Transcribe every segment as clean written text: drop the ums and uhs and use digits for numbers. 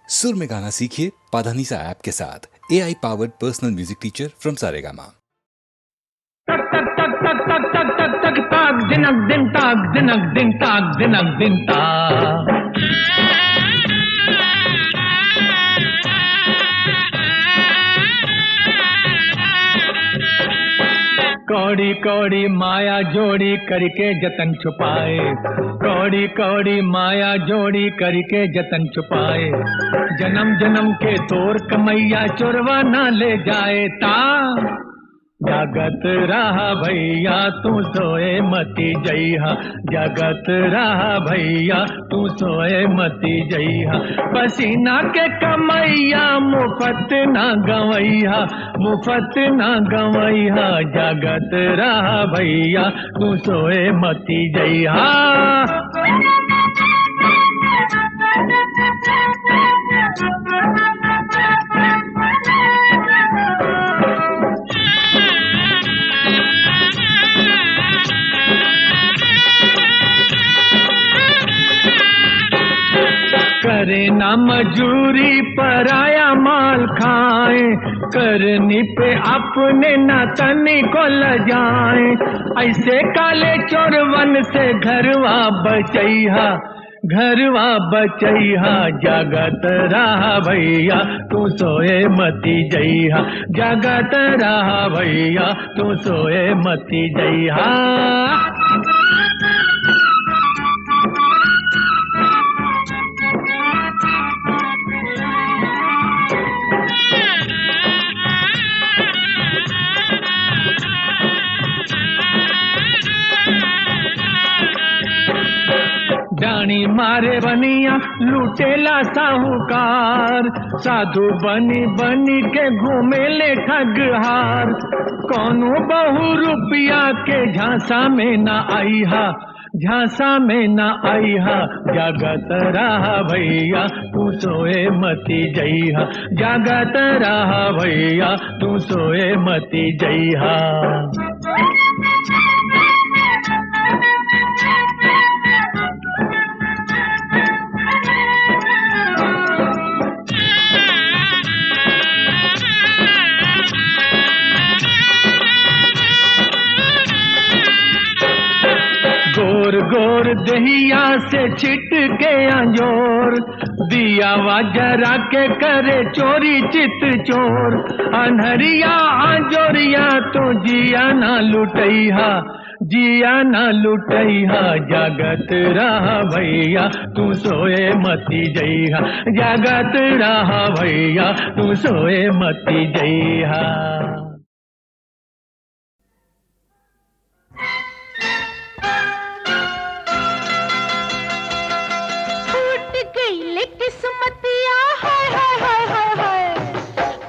सुर में गाना सीखिए पाधानीसा ऐप के साथ। AI powered personal music teacher from Saregama. तक तक तक तक तक तक तक तक ताक दिनक दिन ताक दिनक दिन ताक दिनक दिन ताक। कौड़ी कौड़ी माया जोड़ी करके जतन छुपाए, कौड़ी कौड़ी माया जोड़ी करके जतन छुपाए। जन्म जन्म के तोर कमैया चोरवा न ले जाए ता। जगत रहा भैया तू सोए मती जइहा, जगत रहा भैया तू सोए मती जइहा। पसीना के कमैया मुफत ना गवैया, मुफत ना गवैया। जगत रहा भैया तू सोए मती जइहा। करे ना मजूरी पराया माल खाए, करनी पे अपने ना तनी को लजाए। ऐसे काले चोरवन से घरवा बचैहा, घरवा बचैहा। जगत रहा भैया तू सोए मती जइहा, जगत रहा भैया तू सोए मती जइहा। डाणी मारे बनिया लूटेला साहूकार, साधु बनी बनी के घूमेले ठगहार। कौनो बहु रुपया के झांसा में न आईहा, झांसा में न आईहा। जगत रहा भैया तू सोए मती जइहा, जगत रहा भैया तू सोए मती जइहा। गोर गोर दहिया से छिट के अंजोर, दिया वा जरा के करे चोरी चित चोर। अनहरिया अंजोरिया तो जिया ना लुटैहा, जिया ना लुटैहा। जगत रहा भैया तू सोए मती जइहा, जगत रहा भैया तू सोए मती जइहा। किस्मतिया हाय हाय हाय हाय हाय,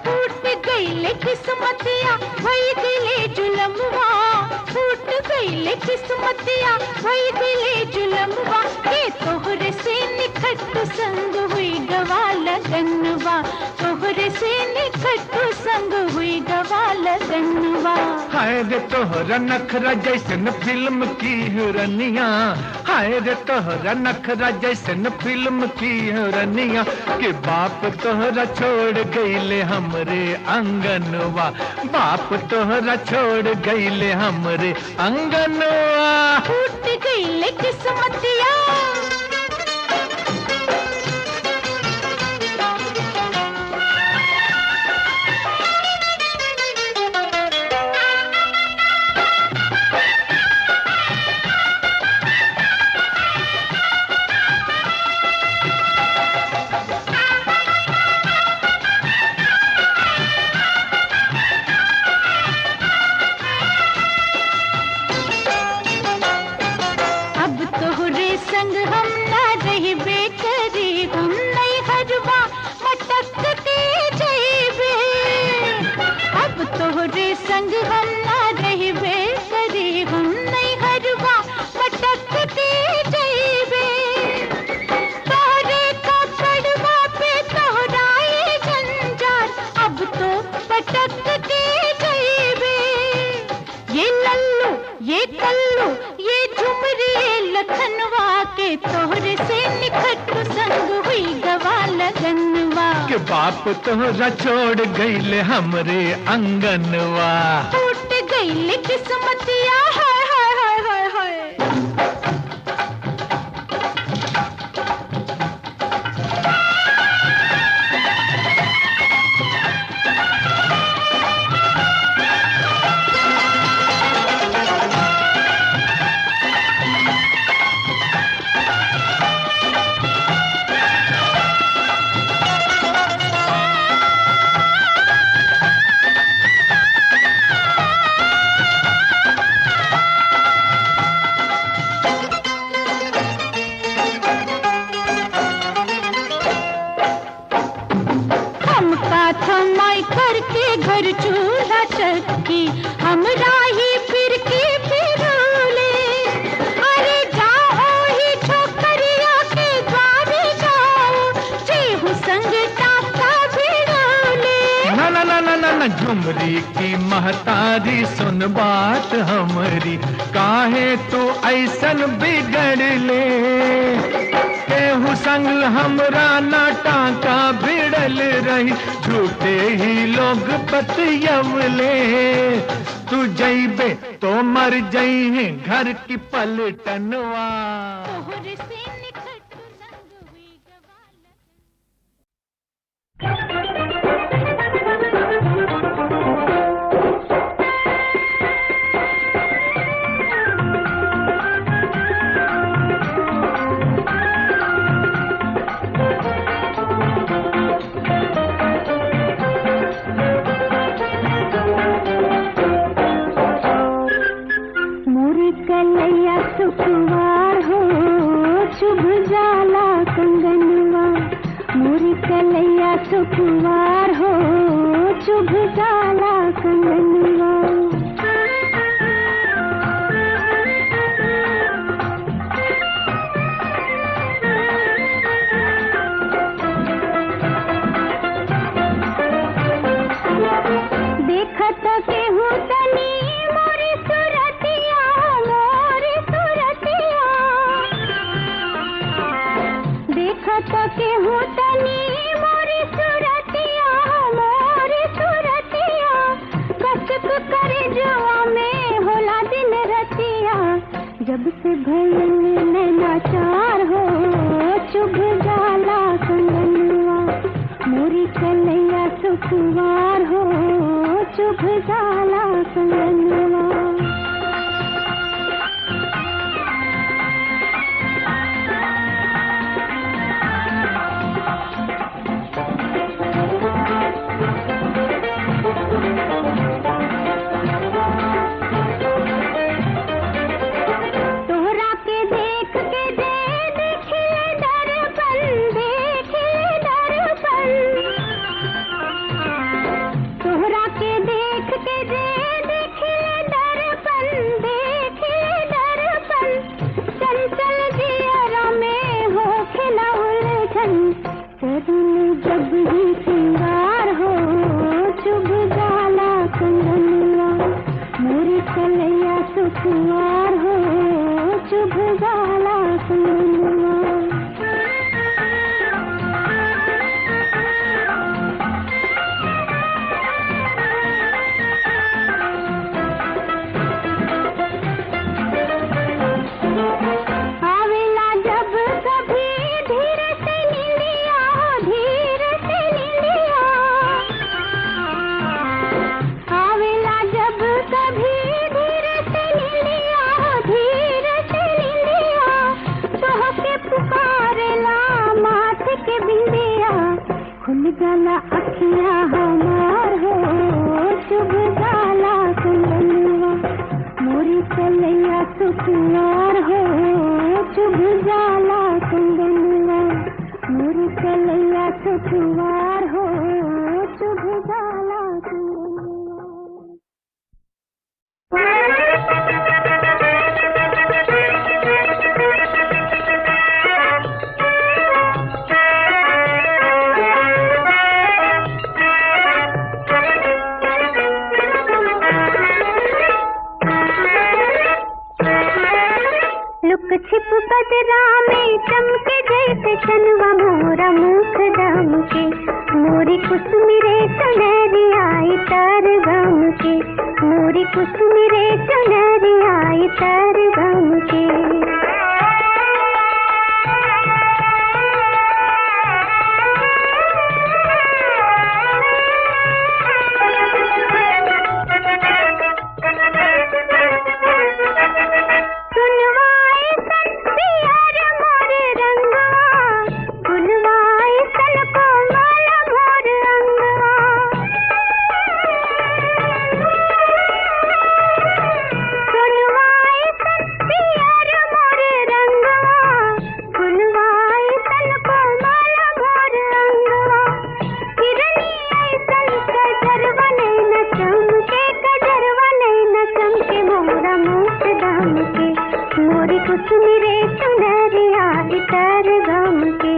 फूट गईले किस्मतिया भई दिले जुलमवा, फूट गईले किस्मतिया भई दिले जुलमवा। के तोहरे से निखट संग हुई गवा लगनवा, तोहरे से निखट संग हुई गवा लगनवा। हाय रे तोहरा नखरा जैसन फिल्म की हिरनिया, हाय रे तोहरा नखरा जैसन फिल्म की हिरनिया। के बाप तोहरा छोड़ गईले हमरे अंगनवा, बाप तोहरा छोड़ गईले हमरे अंगनवा। फूट गईले किस्मतिया संग बाप तोहरा छोड़ गईले हमरे अंगनवा। टूट गईले किस्मतिया हाय हाय हाय हाय हाय। थमाई करके घर चूल्हा चक्की हमरा ही फिर के फिरोले। अरे जाओ ही छोकरिया के द्वारे जाओ, जेहू संग टाका भिड़ोले। ना ना ना ना ना ना झुमरी की महतारी सुन बात हमरी, काहे तू ऐसन बिगड़ ले। केहू संग हमरा ना टाका भिड़ल रही, झूठे ही लोग बतियवले। तू जइबे तो मर जइहे घर की पलटनवा। तोहरे से निकट संग हुई गवाला। कलैया सुखवार हो शुभ जाला कंगनवा। मोरी कलैया सुखवार हो शुभ जाला कंगनवा। देखत के हूँ तनी मोरी सुरतिया, मोरी सुरतिया। देखत के हूँ तनी मोरी सुरतिया, मोरी सुरतिया। कसक करे जुआ में होला दिन रतिया, जब से भइल नैनाचार हो चुभ जाला कंगनवा। मोरी कलैया सुखवार हो चुभ जाला कंगनवा। तोहरा के देख के दे देखिए दर्पण, देखिए दर्पण। तोहरा के देख के दे देखिए दर्पण, देखिए दर्पण। चंचल जियरा में हो खिला उलझन, तरुण जब ही सिंगार हो शुभ जाला कंगनवा। मोरी कलैया सुखवार हो शुभ जाला कंगनवा। आवेला जब कभी धीर से नींदिया, धीर से नींदिया। आवेला जब कभी धीर से नींदिया, धीर से नींदिया। तोहके पुकारेला माथे के बिंदिया, खुल जाला अखियाँ हमार हो शुभ जाला कंगनवा। मोरी कलैया सुखवार हो शुभ जाला कंगनवा। मोरी कलैया सुखवार हो शुभ जाला कंगनवा। लुक छिप बदरा में चमके जैसे चनवा, मोरा मुख दम के। कुसुमिरे चुनरिया तर गम के, मोरी कुसुमिरे चुनरिया तर गम के। कुसुमिरे चुनरिया तर गम के।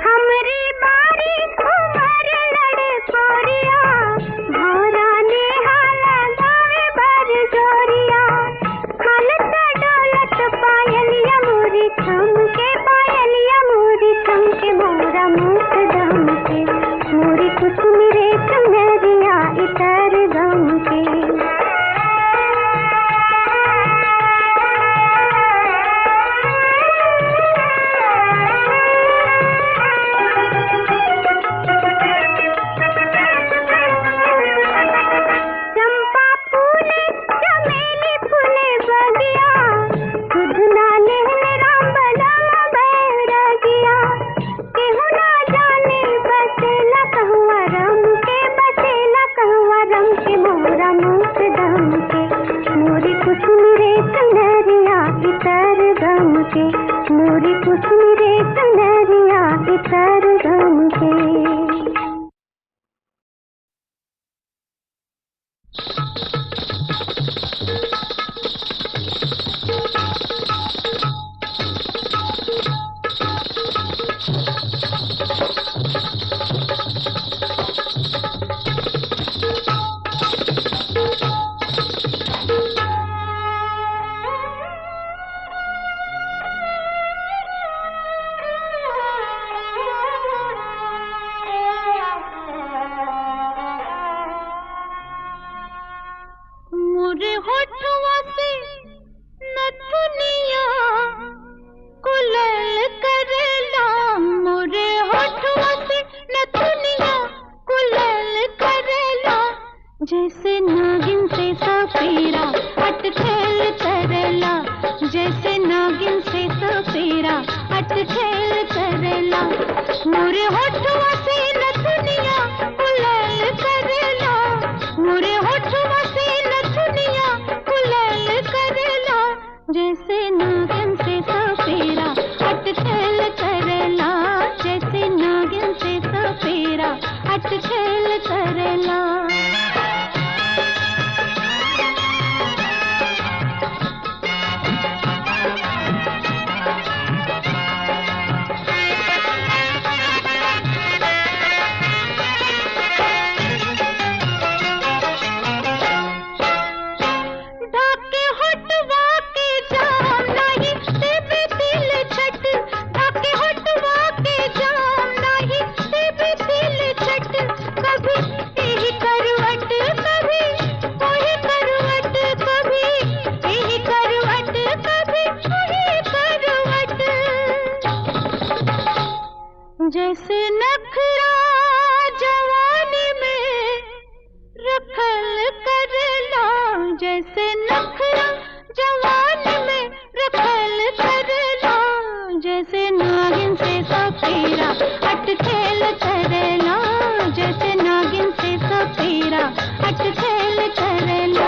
हमरी बारी उमर लड़े कोरिया, भौरा ने हाला गावे बर जोरिया। पायलिया मोरी थम के मोरा मुख दम के, मोरी कुसुमिरे चुनरिया तर गम के। चंपा फूले चमेली फूले बगिया, खुदना लेहने राम बलम बैरगिया। केहू ना जाने बसेला कहुआ रम के, बसेला कहुआ रम के मोरा मुख दम के, मोरी कुसुमिरे चुनरिया तर गम के, मोरी कुसुमिरे चुनरिया तर गम के। मोरे होठवा से नथुनिया कुलल करेला, मोरे होठवा से नथुनिया कुलल करेला। जैसे नागिन से सपेरा अटखेल करेला, जैसे नागिन से सपेरा अटखेल करेला। मोरे होठवा से नथुनिया कुलल करेला, मोरे होठवा से नथुनिया कुलल करेला। जैसे नागिन से सपेरा अटखेल करेला, जैसे नागिन से सपेरा अटखेल करेला। जैसे नखरा जवानी में रखल करेला, जैसे नखरा जवानी में रखल करेला। जैसे नागिन से सपेरा अटखेल करेला, जैसे नागिन से सपेरा अटखेल करेला।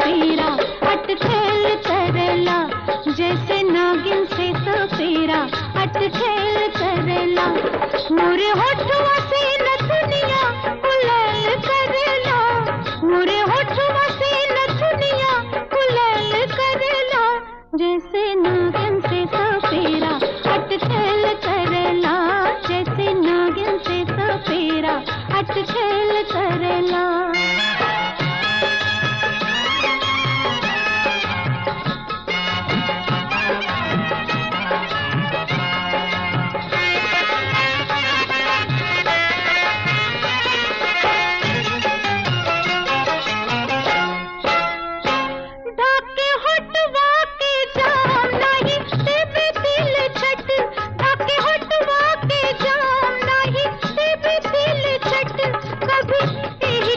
सपेरा अटखेल करेला, जैसे नागिन से सपेरा अटखेल करेला। मोरे होठवा से नथुनिया कुलेल करेला, मोरे होठवा से नथुनिया कुलेल करेला, जैसे नागिन से सपेरा अटखेल करेला, जैसे नागिन से सपेरा अटखेल करेला। ढाके होठवा के जाम नहीं देवे दिल छट, ढाके होठवा के जाम नहीं देवे दिल छट, कभी यही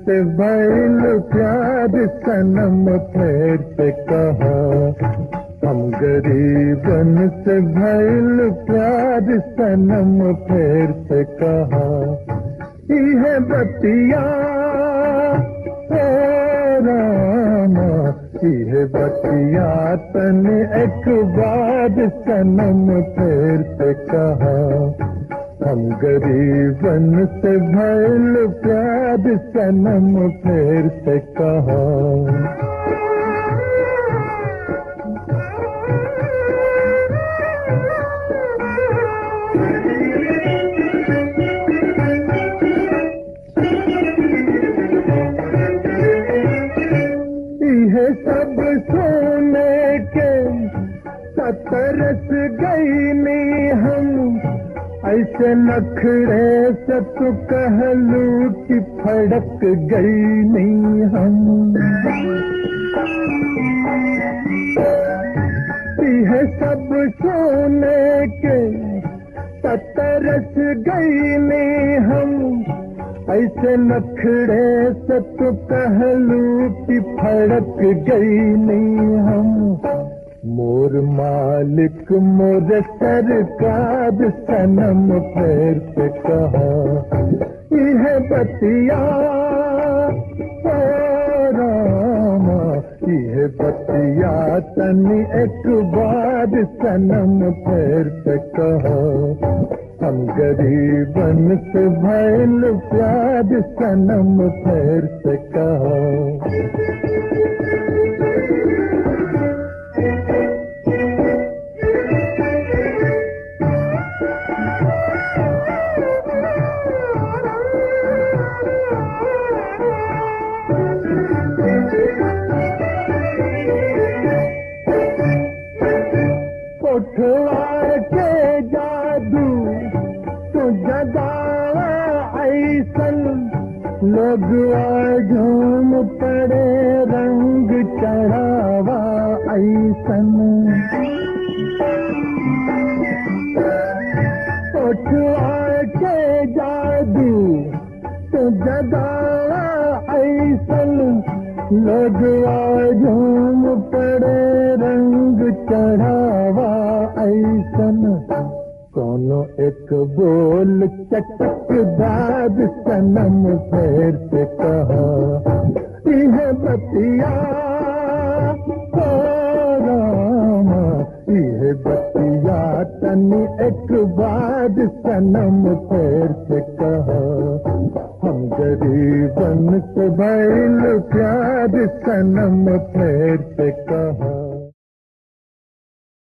से भइल प्यार सनम फिर से कहा हम गरीबन से भइल प्यार सनम फिर से कहा है बतिया रामा है बतिया तन एक बार सनम फिर से कहा हम गरीबन से भइल प्यार सनम फिर से कहा ये सब सोने के तरस गई नहीं हम ऐसे नखरे से तो कहलू कि फड़क गई नहीं हम ये सब सोने के तरस गई नहीं हम ऐसे नखरे से तो कहलू कि फड़क गई नहीं हम मोर मालिक मोर सरकार सनम फिर से कहा यह बतिया रामा यह बतिया तन एक बार सनम फिर से कहा हम गरीबन से भइल प्यार सनम फिर से कहा उठवा के जादू तो जगावा ऐसन लोग झूम पड़े रंग चढ़ावा ऐसन उठवा के जादू तो जगावा ऐसन लोग झूम पड़े रंग चढ़ावा ऐसन कोनो एक बोल चटकदार सनम फिर से कहा यह बतिया रामा यह बतिया तन एक बार सनम फिर से कहा हम गरीबन से भइल प्यार सनम फिर से कहा